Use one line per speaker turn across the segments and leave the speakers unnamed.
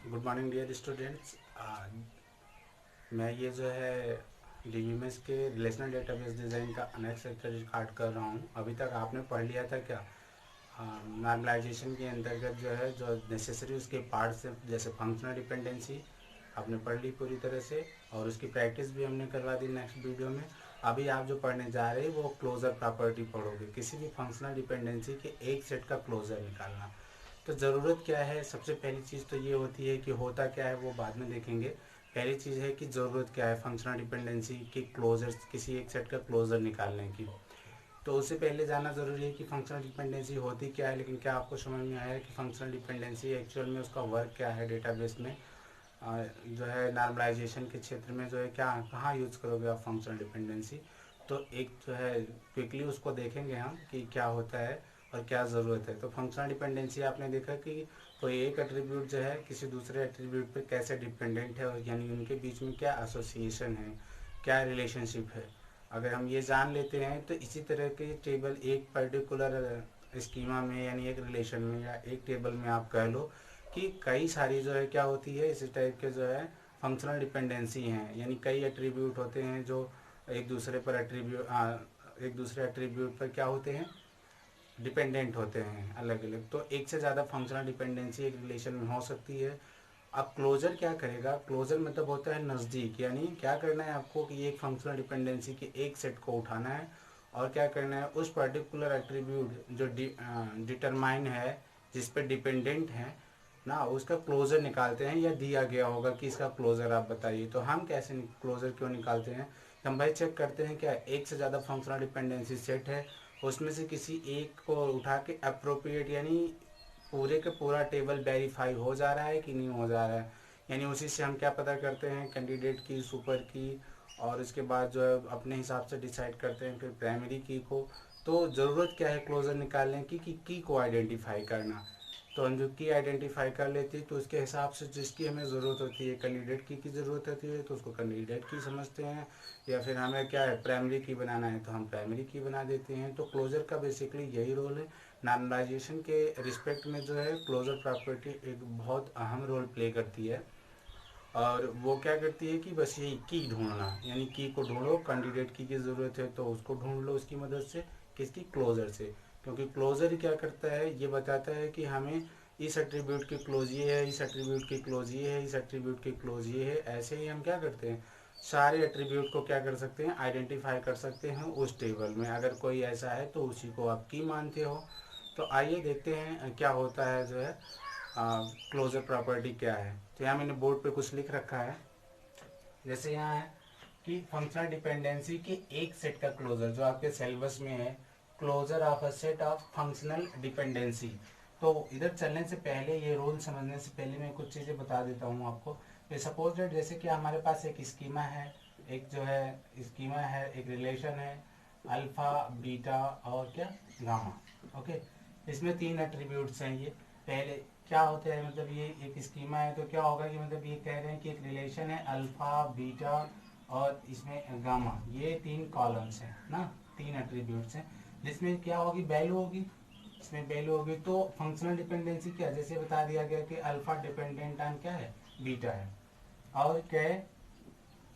Good morning dear students. मैं ये जो है डीबीएमएस के रिलेशनल डेटाबेस डिज़ाइन का नेक्स्ट लेक्चर स्टार्ट कर रहा हूँ। अभी तक आपने पढ़ लिया था क्या? नॉर्मलाइजेशन के अंतर्गत जो है जो नेसेसरी उसके पार्ट्स हैं, जैसे फंक्शनल डिपेंडेंसी आपने पढ़ ली पूरी तरह से, और उसकी प्रैक्टिस भी हमने करवा दी नेक्स्ट वीडियो में। अभी आप जो पढ़ने जा रहे हैं वो क्लोजर प्रॉपर्टी पढ़ोगे, किसी भी फंक्शनल डिपेंडेंसी के एक सेट का क्लोजर निकालना। तो ज़रूरत क्या है? सबसे पहली चीज़ तो ये होती है कि होता क्या है वो बाद में देखेंगे। पहली चीज़ है कि ज़रूरत क्या है फंक्शनल डिपेंडेंसी की क्लोजर, किसी एक सेट का क्लोजर निकालने की। तो उससे पहले जानना ज़रूरी है कि फंक्शनल डिपेंडेंसी होती क्या है। लेकिन क्या आपको समझ में आया कि फंक्शनल डिपेंडेंसी एक्चुअल में उसका वर्क क्या है डेटाबेस में? जो है नॉर्मलाइजेशन के क्षेत्र में जो है क्या कहाँ यूज़ करोगे आप फंक्शनल डिपेंडेंसी? तो एक जो है क्विकली उसको देखेंगे हम कि क्या होता है और क्या ज़रूरत है। तो फंक्शनल डिपेंडेंसी आपने देखा कि कोई एक एट्रीब्यूट जो है किसी दूसरे एट्रीब्यूट पे कैसे डिपेंडेंट है, और यानी उनके बीच में क्या एसोसिएशन है, क्या रिलेशनशिप है। अगर हम ये जान लेते हैं तो इसी तरह के टेबल एक पर्टिकुलर स्कीमा में यानी एक रिलेशन में या एक टेबल में आप कह लो कि कई सारी जो है क्या होती है इसी टाइप के जो है फंक्शनल डिपेंडेंसी हैं। यानी कई एट्रीब्यूट होते हैं जो एक दूसरे पर एक दूसरे एट्रीब्यूट पर क्या होते हैं, डिपेंडेंट होते हैं अलग अलग। तो एक से ज़्यादा फंक्शनल डिपेंडेंसी एक रिलेशन में हो सकती है। अब क्लोजर क्या करेगा? क्लोजर मतलब होता है नज़दीक, यानी क्या करना है आपको कि एक फंक्शनल डिपेंडेंसी के एक सेट को उठाना है और क्या करना है उस पर्टिकुलर एट्रीब्यूट जो डिटरमाइन है, जिस पे डिपेंडेंट है ना, उसका क्लोजर निकालते हैं। या दिया गया होगा कि इसका क्लोजर आप बताइए। तो हम कैसे क्लोजर क्यों निकालते हैं? हम भाई चेक करते हैं क्या एक से ज़्यादा फंक्शनल डिपेंडेंसी सेट है, उसमें से किसी एक को उठा के अप्रोप्रिएट यानी पूरे का पूरा टेबल वेरीफाई हो जा रहा है कि नहीं हो जा रहा है। यानी उसी से हम क्या पता करते हैं, कैंडिडेट की, सुपर की, और इसके बाद जो है अपने हिसाब से डिसाइड करते हैं फिर प्राइमरी की को। तो ज़रूरत क्या है क्लोजर निकालने की कि की को आइडेंटिफाई करना। तो हम जो की आइडेंटिफाई कर लेते हैं तो उसके हिसाब से जिसकी हमें ज़रूरत होती है, कैंडिडेट की ज़रूरत होती है तो उसको कैंडिडेट की समझते हैं। या फिर हमें क्या है प्राइमरी की बनाना है तो हम प्राइमरी की बना देते हैं। तो क्लोजर का बेसिकली यही रोल है। नॉर्मलाइजेशन के रिस्पेक्ट में जो है क्लोजर प्रॉपर्टी एक बहुत अहम रोल प्ले करती है। और वो क्या करती है कि बस यही की ढूंढना, यानी की को ढूंढो, कैंडिडेट की ज़रूरत है तो उसको ढूंढ लो उसकी मदद से, किसकी? क्लोजर से। क्योंकि क्लोजर ही क्या करता है, ये बताता है कि हमें इस एट्रीब्यूट की क्लोज ये है, इस एट्रीब्यूट की क्लोज ये है, इस एट्रीब्यूट की क्लोज ये है। ऐसे ही हम क्या करते हैं सारे एट्रीब्यूट को क्या कर सकते हैं, आइडेंटिफाई कर सकते हैं उस टेबल में। अगर कोई ऐसा है तो उसी को आप की मानते हो। तो आइए देखते हैं क्या होता है जो है क्लोजर प्रॉपर्टी क्या है। तो यहाँ मैंने बोर्ड पे कुछ लिख रखा है। जैसे यहाँ है कि फंक्शनल डिपेंडेंसी के एक सेट का क्लोजर जो आपके सिलेबस में है, closure of a set of functional dependency. तो इधर चलने से पहले, ये रूल समझने से पहले मैं कुछ चीज़ें बता देता हूँ आपको। सपोज दैट जैसे कि हमारे पास एक स्कीमा है, एक जो है स्कीमा है, एक रिलेशन है अल्फा बीटा और क्या गामा। ओके, इसमें तीन एट्रीब्यूट्स हैं। ये पहले क्या होते हैं, मतलब ये एक स्कीमा है तो क्या होगा कि मतलब ये कह रहे हैं कि एक रिलेशन है अल्फा बीटा और इसमें गामा, ये तीन कॉलम्स हैं ना, तीन एट्रीब्यूट्स हैं जिसमें क्या होगी, वैल्यू होगी। इसमें वैल्यू होगी तो फंक्शनल डिपेंडेंसी क्या, जैसे बता दिया गया कि अल्फा डिपेंडेंट ऑन क्या है, बीटा है, और क्या है,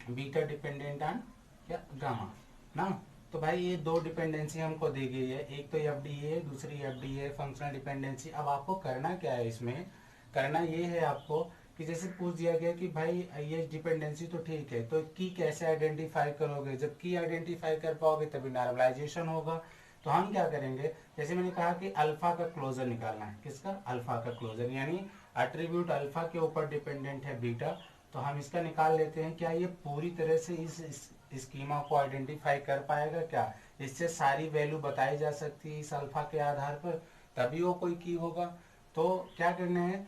बीटा डिपेंडेंट ऑन क्या, गामा ना। तो भाई ये दो डिपेंडेंसी हमको दी गई है, एक तो एफ डी है, दूसरी एफ डी है, फंक्शनल डिपेंडेंसी। अब आपको करना क्या है इसमें, करना ये है आपको कि जैसे पूछ दिया गया कि भाई ये डिपेंडेंसी तो ठीक है, तो की कैसे आइडेंटिफाई करोगे? जब की आइडेंटिफाई कर पाओगे तभी नॉर्मलाइजेशन होगा। तो हम क्या करेंगे, जैसे मैंने कहा कि अल्फा का क्लोजर निकालना है, किसका? अल्फा का क्लोजर, यानी एट्रीब्यूट अल्फा के ऊपर डिपेंडेंट है बीटा। तो हम इसका निकाल लेते हैं, क्या ये पूरी तरह से इस स्कीमा को आइडेंटिफाई कर पाएगा क्या? इससे सारी वैल्यू बताई जा सकती है इस अल्फा के आधार पर, तभी वो कोई की होगा। तो क्या करना है,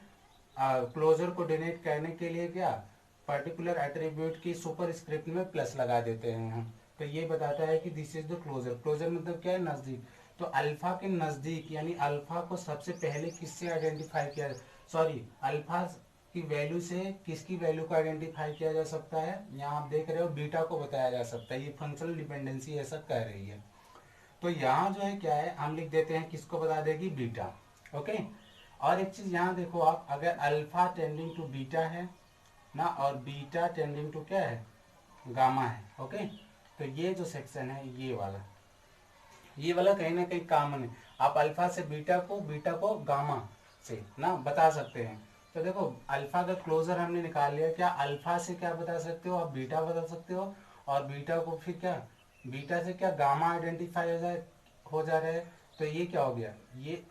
क्लोजर को डिनोट करने के लिए क्या, पर्टिकुलर एट्रीब्यूट की सुपर स्क्रिप्ट में प्लस लगा देते हैं हम। तो ये बताता है कि this is the closure. Closure मतलब क्या है, नजदीक। तो अल्फा के नजदीक, यानी अल्फा को सबसे पहले किससे आइडेंटिफाई किया, सॉरी अल्फा की वैल्यू से किसकी वैल्यू को आइडेंटिफाई किया जा सकता है, यहाँ आप देख रहे हो बीटा को बताया जा सकता है। ये फंक्शनल डिपेंडेंसी ऐसा कह रही है। तो यहाँ जो है क्या है, हम लिख देते हैं किसको बता देगी, बीटा। ओके, और एक चीज यहाँ देखो आप, अगर अल्फा टेंडिंग टू बीटा है ना और बीटा टेंडिंग टू क्या है, गामा है, ओके, तो ये जो सेक्शन है ये वाला कहीं ना कहीं कॉमन है। आप अल्फा से बीटा को गामा से ना बता सकते हैं। तो देखो अल्फा का क्लोजर हमने निकाल लिया, क्या अल्फा से क्या बता सकते हो आप, बीटा बता सकते हो, और बीटा को फिर क्या, बीटा से क्या गामा आइडेंटिफाई हो जा रहा है, तो ये क्या हो गया, ये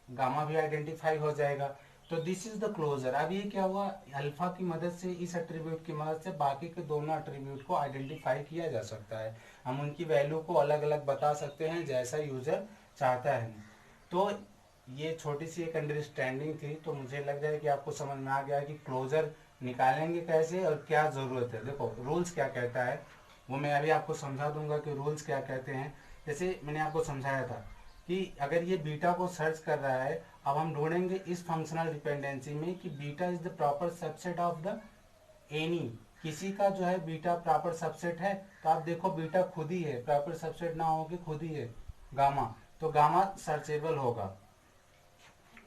गामा भी आइडेंटिफाई हो जाएगा। तो दिस इज द क्लोजर। अब ये क्या हुआ, अल्फा की मदद से, इस एट्रीब्यूट की मदद से बाकी के दोनों एट्रीब्यूट को आइडेंटिफाई किया जा सकता है। हम उनकी वैल्यू को अलग अलग बता सकते हैं जैसा यूजर चाहता है। तो ये छोटी सी एक अंडरस्टैंडिंग थी, तो मुझे लग रहा है कि आपको समझ में आ गया कि क्लोजर निकालेंगे कैसे और क्या ज़रूरत है। देखो रूल्स क्या कहता है वो मैं अभी आपको समझा दूंगा कि रूल्स क्या कहते हैं। जैसे मैंने आपको समझाया था कि अगर ये बीटा को सर्च कर रहा है, अब हम ढूंढेंगे इस फंक्शनल डिपेंडेंसी में कि beta is the proper subset of the any, किसी का जो है बीटा प्रॉपर सबसेट है, तो आप देखो बीटा खुद ही है, प्रॉपर सबसेट ना हो के खुद ही है गामा, तो गामा सर्चेबल होगा।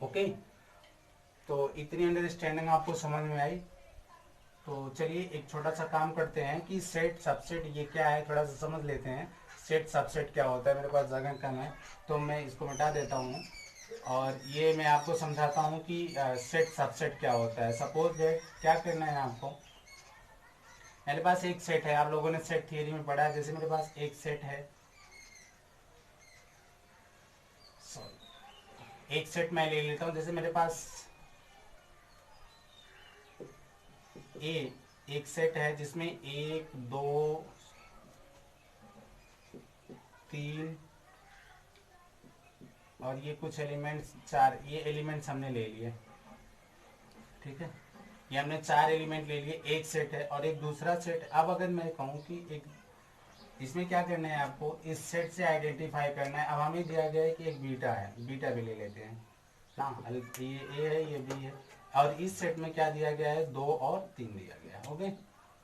ओके, तो इतनी अंडरस्टैंडिंग आपको समझ में आई। तो चलिए एक छोटा सा काम करते हैं कि सेट सबसेट ये क्या है थोड़ा सा समझ लेते हैं। सेट सबसेट क्या होता है, मेरे पास जगह कम है तो मैं इसको मिटा देता हूँ और ये मैं आपको समझाता हूँ कि सेट सबसेट क्या होता है। सपोज दैट क्या करना है आपको, मेरे पास एक सेट है, आप लोगों ने सेट थियरी में पढ़ा है, जैसे मेरे पास एक सेट है, सॉरी एक सेट मैं ले लेता हूँ, जैसे मेरे पास ए एक सेट है जिसमें 1 2 3 और ये कुछ एलिमेंट्स 4, ये एलिमेंट्स हमने ले लिए, ठीक है, ये हमने 4 एलिमेंट ले लिए, एक सेट है। और एक दूसरा सेट, अब अगर मैं कहूँ कि एक इसमें क्या करना है आपको, इस सेट से आइडेंटिफाई करना है। अब हमें दिया गया है कि एक बीटा है, बीटा भी ले लेते हैं ना, ये ए है ये बी है, और इस सेट में क्या दिया गया है, 2 और 3 दिया गया है, ओके,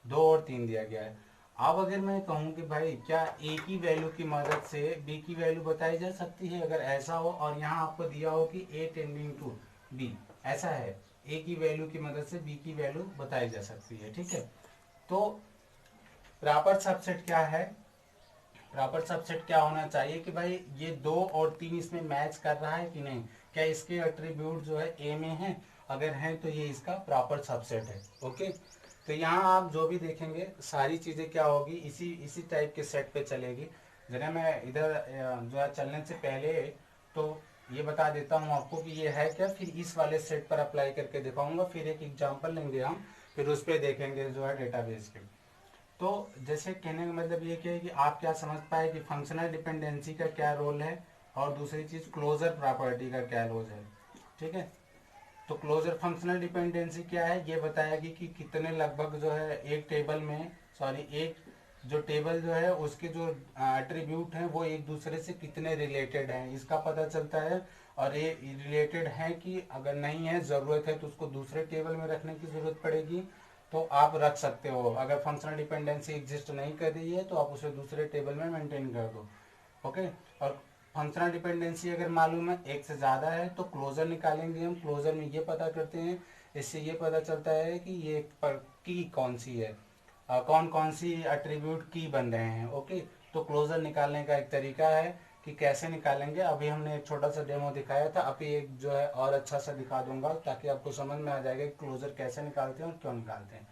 2 और 3 दिया गया है। अब अगर मैं कहूँ कि भाई क्या ए की वैल्यू की मदद से बी की वैल्यू बताई जा सकती है, अगर ऐसा हो और यहाँ आपको दिया हो कि ए टेंडिंग टू बी, ऐसा है, ए की वैल्यू की मदद से बी की वैल्यू बताई जा सकती है, ठीक है। तो प्रॉपर सबसेट क्या है, प्रॉपर सबसेट क्या होना चाहिए कि भाई ये 2 और 3 इसमें मैच कर रहा है कि नहीं, क्या इसके एट्रीब्यूट जो है ए में है, अगर हैं तो ये इसका प्रॉपर सबसेट है, ओके। तो यहाँ आप जो भी देखेंगे सारी चीज़ें क्या होगी, इसी इसी टाइप के सेट पे चलेगी। जरा मैं इधर जो है चलने से पहले तो ये बता देता हूँ आपको कि ये है क्या, फिर इस वाले सेट पर अप्लाई करके दिखाऊंगा, फिर एक एग्जाम्पल लेंगे हम, फिर उस पर देखेंगे जो है डेटाबेस के। तो जैसे कहने का मतलब ये क्या है कि आप क्या समझ पाए कि फंक्शनल डिपेंडेंसी का क्या रोल है, और दूसरी चीज क्लोजर प्रॉपर्टी का क्या रोल है, ठीक है। तो क्लोजर फंक्शनल डिपेंडेंसी क्या है, ये बताएगी कि कितने लगभग जो है एक टेबल में, सॉरी एक जो टेबल जो है उसके जो एट्रीब्यूट हैं वो एक दूसरे से कितने रिलेटेड हैं, इसका पता चलता है। और ये रिलेटेड है कि अगर नहीं है, ज़रूरत है तो उसको दूसरे टेबल में रखने की ज़रूरत पड़ेगी, तो आप रख सकते हो। अगर फंक्शनल डिपेंडेंसी एग्जिस्ट नहीं कर रही है तो आप उसे दूसरे टेबल में मेंटेन कर दो, ओके। और फंक्शनल डिपेंडेंसी अगर मालूम है एक से ज़्यादा है तो क्लोजर निकालेंगे हम, क्लोजर में ये पता करते हैं, इससे ये पता चलता है कि ये पर की कौन सी है, कौन कौन सी एट्रीब्यूट की बन रहे हैं, ओके। तो क्लोजर निकालने का एक तरीका है कि कैसे निकालेंगे, अभी हमने एक छोटा सा डेमो दिखाया था, अभी एक जो है और अच्छा सा दिखा दूंगा ताकि आपको समझ में आ जाएगा कि क्लोजर कैसे निकालते हैं और क्यों निकालते हैं।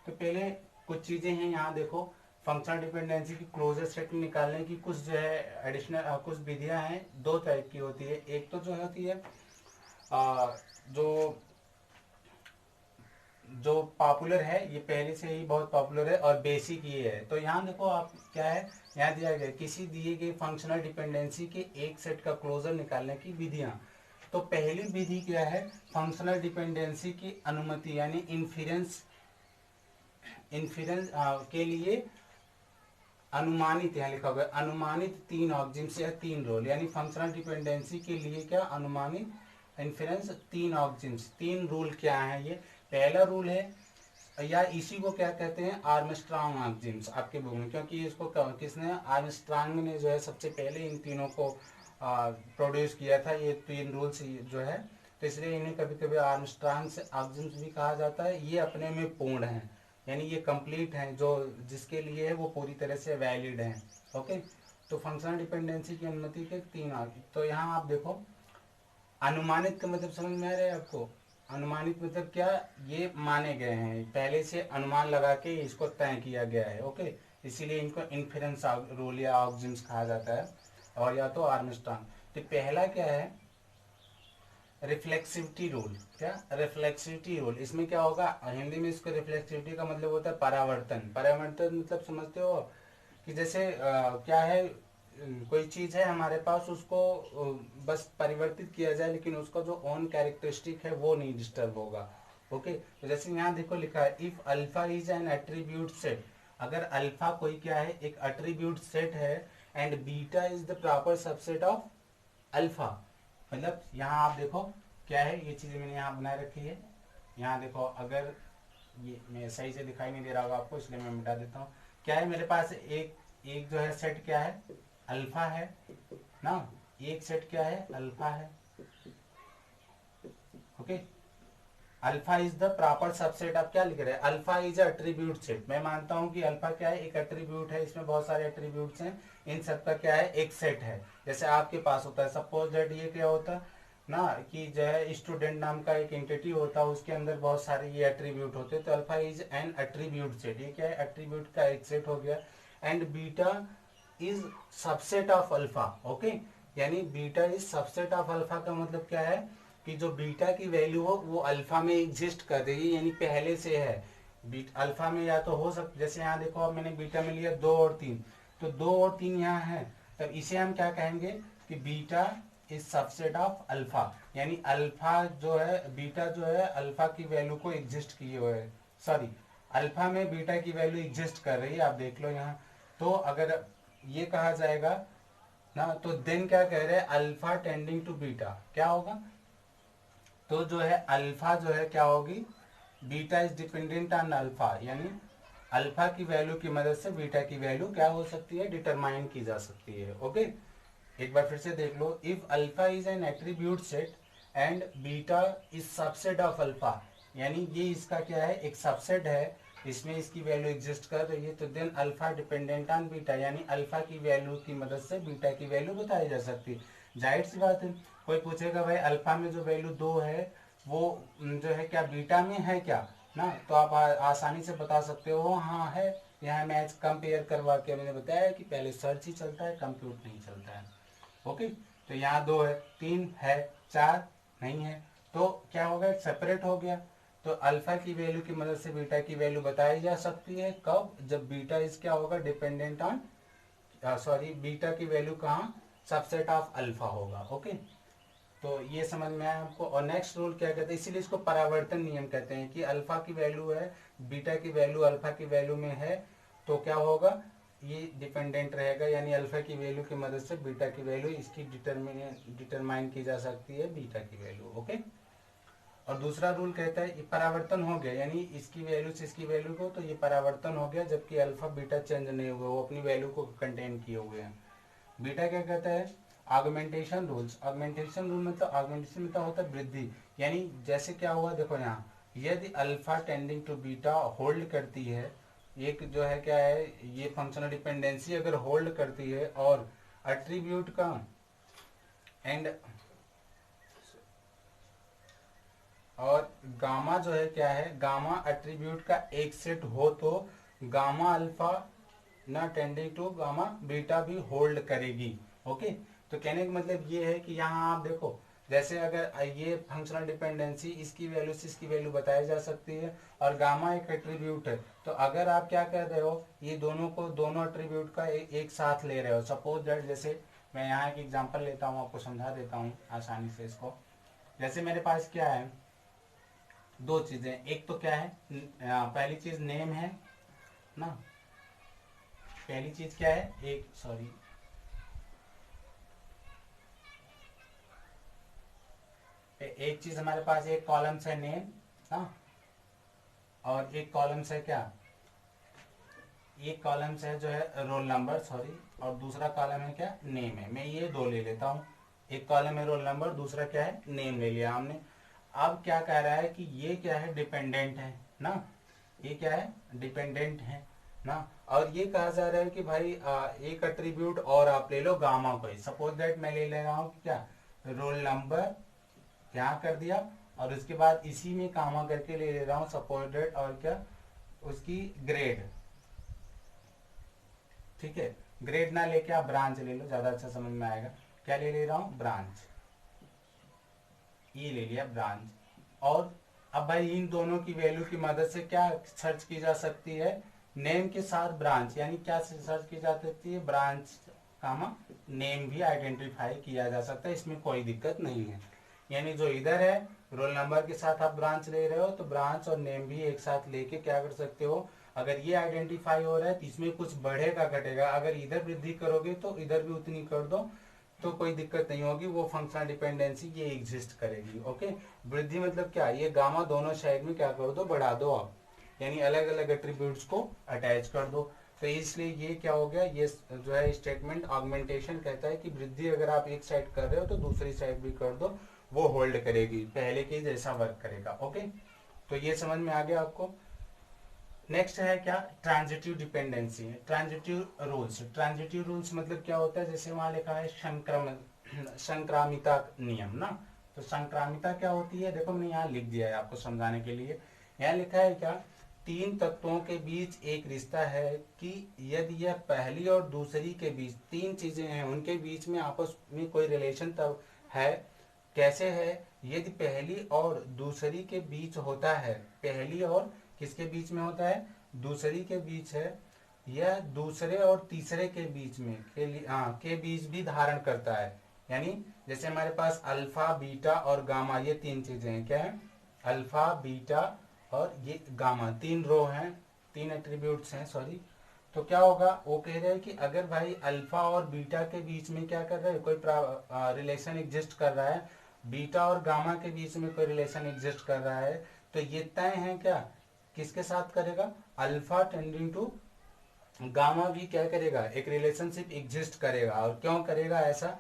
तो पहले कुछ चीज़ें हैं यहाँ देखो, फंक्शनल डिपेंडेंसी की क्लोजर सेट निकालने की कुछ जो है एडिशनल कुछ विधियाँ हैं, 2 टाइप की होती है। एक तो जो होती है जो जो पॉपुलर है, ये पहले से ही बहुत पॉपुलर है और बेसिक ये है। तो यहाँ देखो आप क्या है, यहाँ दिया गया किसी दिए गए फंक्शनल डिपेंडेंसी के एक सेट का क्लोजर निकालने की विधियाँ। तो पहली विधि क्या है, फंक्शनल डिपेंडेंसी की अनुमति यानी इन्फेरेंस, इन्फेरेंस के लिए अनुमानित, यहाँ लिखा हुआ है अनुमानित 3 ऑब्जेक्ट्स या 3 रोल, यानी फंक्शनल डिपेंडेंसी के लिए क्या अनुमानित इन्फेरेंस 3 ऑब्जेक्ट्स, 3 रूल क्या है ये। पहला रूल है, या इसी को क्या कहते हैं आर्मस्ट्रांग ऑब्जेक्ट्स आपके बुक में, क्योंकि इसको किसने, आर्मस्ट्रांग ने जो है सबसे पहले इन तीनों को प्रोड्यूस किया था, ये 3 रूल्स जो है। तो इसलिए इन्हें कभी कभी आर्मस्ट्रांग्स ऑक्सिम्स भी कहा जाता है। ये अपने में पूर्ण हैं, यानी ये कंप्लीट हैं, जो जिसके लिए है वो पूरी तरह से वैलिड हैं। ओके, तो फंक्शनल डिपेंडेंसी की अनुमति के 3 तो यहाँ आप देखो, अनुमानित का मतलब समझ में आ रहा है आपको? अनुमानित मतलब क्या, ये माने गए हैं, पहले से अनुमान लगा के इसको तय किया गया है। ओके, इसीलिए इनको इन्फेरेंस रूल या ऑक्सिम्स कहा जाता है, और या तो आर्मस्ट्रांग। तो पहला क्या है, रिफ्लेक्सिविटी रूल। क्या रिफ्लेक्सिविटी रूल, इसमें क्या होगा, हिंदी में इसको रिफ्लेक्सिविटी का मतलब होता है परावर्तन। परावर्तन मतलब समझते हो कि जैसे क्या है, कोई चीज है हमारे पास, उसको बस परिवर्तित किया जाए, लेकिन उसका जो ओन कैरेक्टरिस्टिक है वो नहीं डिस्टर्ब होगा। ओके, तो जैसे यहाँ देखो लिखा है, if alpha is an attribute set, अगर अल्फा कोई क्या है, एक एट्रीब्यूट सेट है, and beta is the proper subset of alpha. मतलब यहाँ आप देखो क्या है, ये चीजें मैंने यहाँ बनाए रखी है। यहाँ देखो, अगर ये मैं सही से दिखाई नहीं दे रहा होगा आपको, इसलिए मैं मिटा देता हूँ। क्या है मेरे पास, एक एक जो है सेट क्या है, अल्फा है ना, एक सेट क्या है, अल्फा है। Okay, alpha is the proper subset. आप क्या लिख रहे हैं, अल्फा इज एट्रीब्यूट सेट। मैं मानता हूं कि अल्फा क्या है, एक एट्रीब्यूट है, इसमें बहुत सारे एट्रीब्यूट्स हैं, इन सबका क्या है, एक सेट है। जैसे आपके पास होता है, सपोज दैट ये क्या होता ना, कि जो है स्टूडेंट नाम का एक एंटिटी होता है, उसके अंदर बहुत सारे ये एट्रीब्यूट होते हैं, तो alpha is an attribute set. ये क्या है, एट्रीब्यूट का एक सेट हो गया। And beta is subset of alpha. Okay, यानी beta is subset of alpha का मतलब क्या है, कि जो बीटा की वैल्यू हो वो अल्फा में एग्जिस्ट कर रही है, यानी पहले से है। बीट अल्फा में या तो हो सकता, जैसे यहाँ देखो, अब मैंने बीटा में लिया 2 और 3, तो 2 और 3 यहाँ है, तब इसे हम क्या कहेंगे कि beta is subset of alpha, यानी अल्फा जो है, बीटा जो है अल्फा की वैल्यू को एग्जिस्ट किए हुए है, सॉरी अल्फा में बीटा की वैल्यू एग्जिस्ट कर रही है, आप देख लो यहाँ। तो अगर ये कहा जाएगा ना, तो देन क्या कह रहे हैं, अल्फा टेंडिंग टू बीटा, क्या होगा, तो जो है अल्फा जो है क्या होगी, beta is dependent on alpha, यानी अल्फा की वैल्यू की मदद से बीटा की वैल्यू क्या हो सकती है, डिटरमाइन की जा सकती है। ओके, एक बार फिर से देख लो, if alpha is an attribute set and beta is subset of alpha, यानी ये इसका क्या है, एक सबसेट है, इसमें इसकी वैल्यू एग्जिस्ट कर रही है, तो then alpha dependent on beta, यानी अल्फा की वैल्यू की मदद से बीटा की वैल्यू बताई जा सकती है। जाहिर सी बात है, कोई पूछेगा भाई अल्फा में जो वैल्यू 2 है वो जो है क्या बीटा में है क्या ना, तो आप आसानी से बता सकते हो हाँ है। यहाँ मैच कंपेयर करवा के मैंने बताया कि पहले सर्च ही चलता है, कंप्यूट नहीं चलता है। ओके, तो यहाँ 2 है, 3 है, 4 नहीं है, तो क्या होगा, सेपरेट हो गया। तो अल्फा की वैल्यू की मदद से बीटा की वैल्यू बताई जा सकती है, कब, जब बीटा इस क्या होगा, डिपेंडेंट ऑन, सॉरी बीटा की वैल्यू कहाँ, सबसेट ऑफ अल्फा होगा। ओके, तो ये समझ में आया आपको। और नेक्स्ट रूल क्या कहते हैं, इसीलिए इसको परावर्तन नियम कहते हैं, कि अल्फा की वैल्यू है, बीटा की वैल्यू अल्फा की वैल्यू में है, तो क्या होगा, ये डिपेंडेंट रहेगा, यानी अल्फा की वैल्यू की मदद से बीटा की वैल्यू इसकी डिटरमाइन की जा सकती है, बीटा की वैल्यू। ओके, और दूसरा रूल कहता है, ये परावर्तन हो गया, यानी इसकी वैल्यू से इसकी वैल्यू को, तो ये परावर्तन हो गया, जबकि अल्फा बीटा चेंज नहीं हुए, वो अपनी वैल्यू को कंटेन किए हुए हैं। बीटा क्या कहता है, ऑगमेंटेशन रूल्स। ऑगमेंटेशन रूल मतलब, ऑगमेंटेशन मतलब होता है वृद्धि, यानी जैसे क्या हुआ देखो यहाँ, यदि alpha tending to beta hold करती है, एक जो है क्या है, ये फंक्शनल डिपेंडेंसी अगर होल्ड करती है, और एट्रीब्यूट का एंड, और गामा जो है क्या है, गामा एट्रीब्यूट का एक सेट हो, तो गामा अल्फा ना टेंडिंग टू गामा बीटा भी होल्ड करेगी। ओके, तो कहने का मतलब ये है कि यहाँ आप देखो, जैसे अगर ये फंक्शनल डिपेंडेंसी इसकी वैल्यू से इसकी वैल्यू बताई जा सकती है, और गामा एक एट्रीब्यूट है, तो अगर आप क्या कर रहे हो, ये दोनों को, दोनों एट्रीब्यूट का एक साथ ले रहे हो, सपोज दैट, जैसे मैं यहाँ एक एग्जांपल लेता हूँ, आपको समझा देता हूँ आसानी से इसको। जैसे मेरे पास क्या है, 2 चीजें, एक तो क्या है, पहली चीज नेम है ना, पहली चीज क्या है, एक सॉरी एक चीज हमारे पास, एक कॉलम है नेम ना, और एक कॉलम है क्या, एक कॉलम है जो है रोल नंबर, सॉरी, और दूसरा कॉलम है क्या, नेम है। मैं ये 2 ले लेता हूँ, एक कॉलम है रोल नंबर, दूसरा क्या है, नेम ले लिया हमने। अब क्या कह रहा है कि ये क्या है, डिपेंडेंट है ना, ये क्या है, डिपेंडेंट है ना। और ये कहा जा रहा है कि भाई एक एट्रीब्यूट और आप ले लो गामा को ही, सपोज दैट मैं ले रहा हूँ क्या, रोल नंबर यहाँ कर दिया, और उसके बाद इसी में गामा करके ले रहा हूँ सपोज दैट, और क्या, उसकी ग्रेड, ठीक है। ग्रेड ना लेके आप ब्रांच ले लो, ज्यादा अच्छा समझ में आएगा। क्या ले रहा हूँ, ब्रांच, ये ले लिया ब्रांच। और अब भाई इन दोनों की वैल्यू की मदद से क्या सर्च की जा सकती है, नेम के साथ ब्रांच, यानी क्या सर्च की जा सकती है, ब्रांच कामा नेम भी आइडेंटिफाई किया जा सकता है, इसमें कोई दिक्कत नहीं है। यानी जो इधर है रोल नंबर के साथ आप ब्रांच ले रहे हो, तो ब्रांच और नेम भी एक साथ लेके क्या कर सकते हो, अगर ये आइडेंटिफाई हो रहा है तो इसमें कुछ बढ़ेगा घटेगा, अगर इधर वृद्धि करोगे तो इधर भी उतनी कर दो, तो कोई दिक्कत नहीं होगी, वो फंक्शनल डिपेंडेंसी ये एग्जिस्ट करेगी। ओके, वृद्धि मतलब क्या, ये गामा दोनों साइड में क्या कर दो, बढ़ा दो आप, यानी अलग अलग एट्रीब्यूट्स को अटैच कर दो। तो इसलिए ये क्या हो गया, ये जो है स्टेटमेंट ऑगमेंटेशन कहता है कि वृद्धि अगर आप एक साइड कर रहे हो तो दूसरी साइड भी कर दो, वो होल्ड करेगी, पहले के जैसा वर्क करेगा। ओके, तो ये समझ में आ गया आपको। नेक्स्ट है क्या, transitive dependency, transitive rules. Transitive rules मतलब क्या होता है, जैसे वहां लिखा है संक्रामिता नियम ना, तो संक्रामिता क्या होती है, देखो मैंने यहाँ लिख दिया है आपको समझाने के लिए। यहाँ लिखा है क्या, तीन तत्वों के बीच एक रिश्ता है कि यदि यह पहली और दूसरी के बीच, तीन चीजें हैं उनके बीच में आपस में कोई रिलेशन तब है, कैसे है, यदि पहली और दूसरी के बीच होता है, पहली और किसके बीच में होता है, दूसरी के बीच है, यह दूसरे और तीसरे के बीच में के बीच भी धारण करता है। यानी जैसे हमारे पास अल्फा बीटा और गामा, ये तीन चीजें हैं, क्या है, अल्फा बीटा और ये गामा, तीन रो हैं, तीन एट्रीब्यूट्स हैं, सॉरी। तो क्या होगा, वो कह रहे हैं कि अगर भाई अल्फा और बीटा के बीच में क्या कर रहे हैं, कोई रिलेशन एग्जिस्ट कर रहा है, बीटा और गामा के बीच में कोई रिलेशन एग्जिस्ट कर रहा है, तो ये तय है क्या, किसके साथ करेगा, अल्फा टेंडिंग टू गामा भी क्या करेगा, एक रिलेशनशिप एग्जिस्ट करेगा। और क्यों करेगा ऐसा,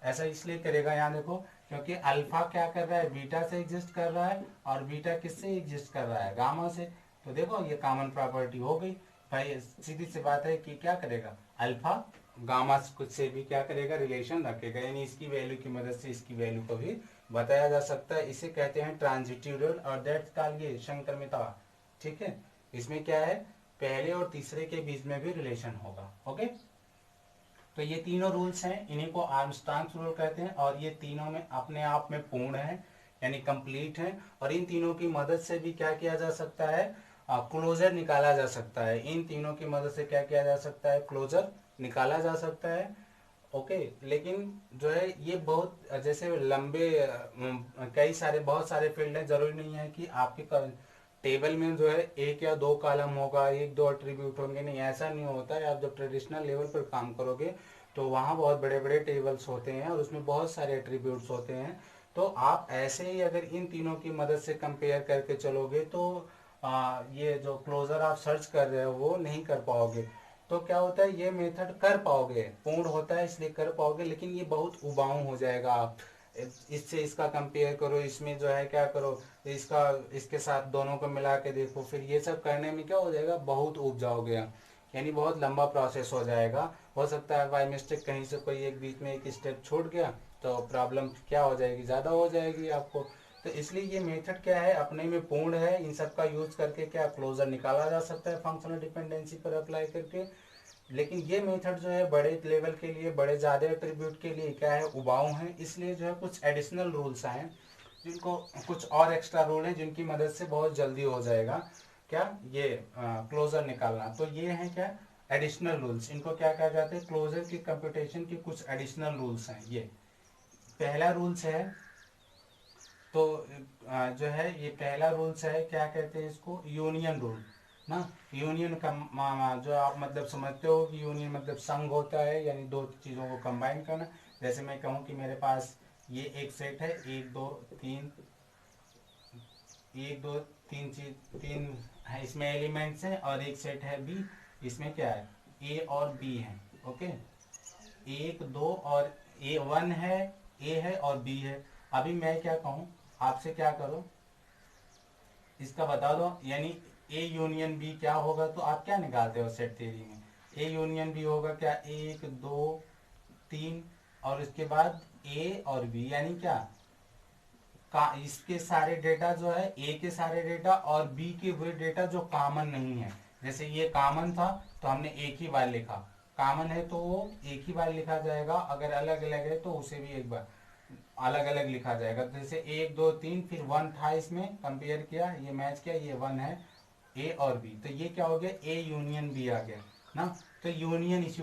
ऐसा इसलिए करेगा, यहाँ देखो, क्योंकि अल्फा क्या कर रहा है, बीटा से एग्जिस्ट कर रहा है, और बीटा किससे एग्जिस्ट कर रहा है, गामा से। तो देखो ये कॉमन प्रॉपर्टी हो गई भाई, सीधी सी बात है कि क्या करेगा, अल्फा गामा कुछ से भी क्या करेगा, रिलेशन रखेगा, यानी इसकी वैल्यू की मदद से इसकी वैल्यू को भी बताया जा सकता है। इसे कहते हैं ट्रांजिटिव रूल, और दैट्स कॉल्ड ये संक्रमिता। ठीक है, इसमें क्या है, पहले और तीसरे के बीच में भी रिलेशन होगा। ओके, तो ये तीनों रूल्स हैं, इन्हीं को आर्मस्ट्रांग रूल कहते हैं, और ये तीनों में अपने आप में पूर्ण है, यानी कंप्लीट है। और इन तीनों की मदद से भी क्या किया जा सकता है, क्लोजर निकाला जा सकता है। इन तीनों की मदद से क्या किया जा सकता है, क्लोजर निकाला जा सकता है। ओके, लेकिन जो है ये बहुत जैसे लंबे कई सारे बहुत सारे फील्ड हैं, जरूरी नहीं है कि आपके टेबल में जो है एक या दो कॉलम होगा, एक दो एट्रीब्यूट होंगे, नहीं ऐसा नहीं होता है। आप जब ट्रेडिशनल लेवल पर काम करोगे तो वहाँ बहुत बड़े बड़े टेबल्स होते हैं और उसमें बहुत सारे एट्रीब्यूट्स होते हैं। तो आप ऐसे ही अगर इन तीनों की मदद से कंपेयर करके चलोगे तो ये जो क्लोजर आप सर्च कर रहे हो वो नहीं कर पाओगे। तो क्या होता है, ये मेथड कर पाओगे, पूर्ण होता है इसलिए कर पाओगे, लेकिन ये बहुत उबाऊ हो जाएगा। आप इससे इसका कंपेयर करो, इसमें जो है क्या करो, इसका इसके साथ दोनों को मिला के देखो, फिर ये सब करने में क्या हो जाएगा, बहुत उब जाओगे, यानी बहुत लंबा प्रोसेस हो जाएगा। हो सकता है बाई मिस्टेक कहीं से कोई एक बीच में एक स्टेप छूट गया तो प्रॉब्लम क्या हो जाएगी, ज़्यादा हो जाएगी आपको। तो इसलिए ये मेथड क्या है, अपने में पूर्ण है। इन सब का यूज करके क्या क्लोजर निकाला जा सकता है फंक्शनल डिपेंडेंसी पर अप्लाई करके। लेकिन ये मेथड जो है बड़े लेवल के लिए, बड़े ज़्यादा एट्रीब्यूट के लिए क्या है, उबाऊ है। इसलिए जो है कुछ एडिशनल रूल्स आए, जिनको कुछ और एक्स्ट्रा रूल हैं जिनकी मदद से बहुत जल्दी हो जाएगा क्या, ये क्लोजर निकालना। तो ये है क्या, एडिशनल रूल्स, इनको क्या कहा जाता है, क्लोजर की कंप्यूटेशन की कुछ एडिशनल रूल्स हैं। ये पहला रूल्स है, तो जो है ये पहला रूल्स है, क्या कहते हैं इसको, यूनियन रूल ना। यूनियन का जो आप मतलब समझते हो कि यूनियन मतलब संघ होता है, यानी दो चीज़ों को कंबाइन करना। जैसे मैं कहूँ कि मेरे पास ये एक सेट है, एक दो तीन चीज, तीन है इसमें एलिमेंट्स हैं, और एक सेट है बी, इसमें क्या है, ए और बी है। ओके, एक दो और ए वन है, ए है और बी है। अभी मैं क्या कहूँ, आपसे क्या करो, इसका बता दो, यानी ए यूनियन बी क्या होगा, तो आप क्या निकालते हो सेट थ्योरी में, ए यूनियन बी होगा क्या, एक दो तीन, और उसके बाद ए और बी, यानी क्या का इसके सारे डेटा जो है, ए के सारे डेटा और बी के वे डेटा जो कॉमन नहीं है। जैसे ये कॉमन था तो हमने एक ही बार लिखा, कॉमन है तो वो एक ही बार लिखा जाएगा, अगर अलग अलग है तो उसे भी एक बार अलग अलग लिखा जाएगा। तो जैसे एक दो तीन, फिर वन था, इसमें कंपेयर किया, ये मैच किया, ये वन है, ए और बी, तो ये क्या हो गया, ए यूनियन बी आ गया ना। तो यूनियन इसी